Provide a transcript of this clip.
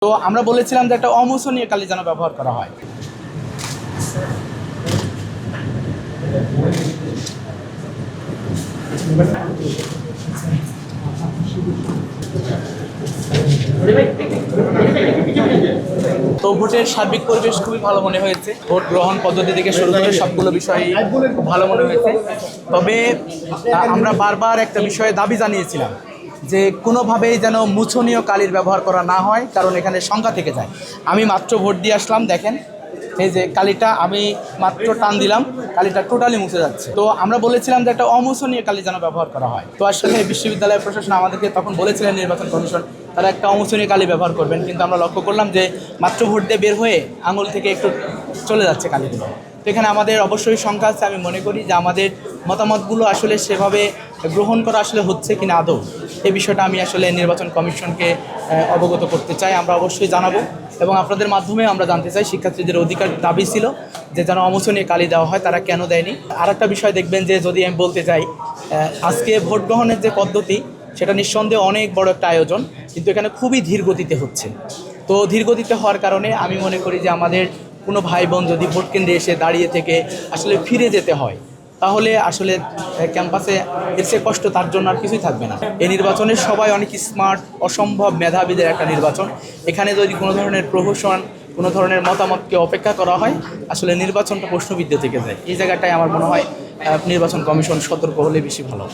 তো আমরা বলেছিলাম যে একটা অমোচনীয় কালি যেন ব্যবহার করা হয়। তো ভোটের সার্বিক পরিবেশ খুবই ভালো মনে হয়েছে। ভোট গ্রহণ পদ্ধতি থেকে শুরু করে সবগুলো বিষয় খুব ভালো মনে হয়েছে। তবে আমরা বারবার একটা বিষয়ে দাবি জানিয়েছিলাম যে কোনোভাবেই যেন মুছনীয় কালির ব্যবহার করা না হয়, কারণ এখানে সংখ্যা থেকে যায়। আমি মাত্র ভোট দিয়ে আসলাম, দেখেন এই যে কালিটা আমি মাত্র টান দিলাম, কালিটা টোটালি মুছে যাচ্ছে। তো আমরা বলেছিলাম যে একটা অমোচনীয় কালি যেন ব্যবহার করা হয়। তো আসলে বিশ্ববিদ্যালয় প্রশাসন আমাদেরকে তখন বলেছিলেন, নির্বাচন কমিশন তারা একটা অমোচনীয় কালি ব্যবহার করবেন, কিন্তু আমরা লক্ষ্য করলাম যে মাত্র ভোট দিয়ে বের হয়ে আঙুল থেকে একটু চলে যাচ্ছে কালিগুলো। তো এখানে আমাদের অবশ্যই সংখ্যা আছে। আমি মনে করি যে আমাদের মতামতগুলো আসলে সেভাবে গ্রহণ করা আসলে হচ্ছে কিনা আদৌ, এই বিষয়টা আমি আসলে নির্বাচন কমিশনকে অবগত করতে চাই। আমরা অবশ্যই জানাবো এবং আপনাদের মাধ্যমে আমরা জানতে চাই শিক্ষার্থীদের অধিকার দাবি ছিল যে যেন অমোচনীয় কালি দেওয়া হয়, তারা কেন দেয়নি। আর একটা বিষয় দেখবেন যে যদি আমি বলতে চাই, আজকে ভোট গ্রহণের যে পদ্ধতি সেটা নিঃসন্দেহে অনেক বড় একটা আয়োজন, কিন্তু এখানে খুবই ধীর গতিতে হচ্ছে। তো ধীর গতিতে হওয়ার কারণে আমি মনে করি যে আমাদের কোনো ভাই বোন যদি ভোট কেন্দ্রে এসে দাঁড়িয়ে থেকে আসলে ফিরে যেতে হয়, তাহলে আসলে ক্যাম্পাসে এসে কষ্ট তার জন্য আর কিছুই থাকবে না। এই নির্বাচনে সবাই অনেক স্মার্ট, অসম্ভব মেধাবীদের একটা নির্বাচন। এখানে যদি কোনো ধরনের প্রহসন, কোনো ধরনের মতামতকে অপেক্ষা করা হয়, আসলে নির্বাচনটা প্রশ্নবিদ্ধ থেকে যায়। এই জায়গাটায় আমার মনে হয় নির্বাচন কমিশন সতর্ক হলে বেশি ভালো।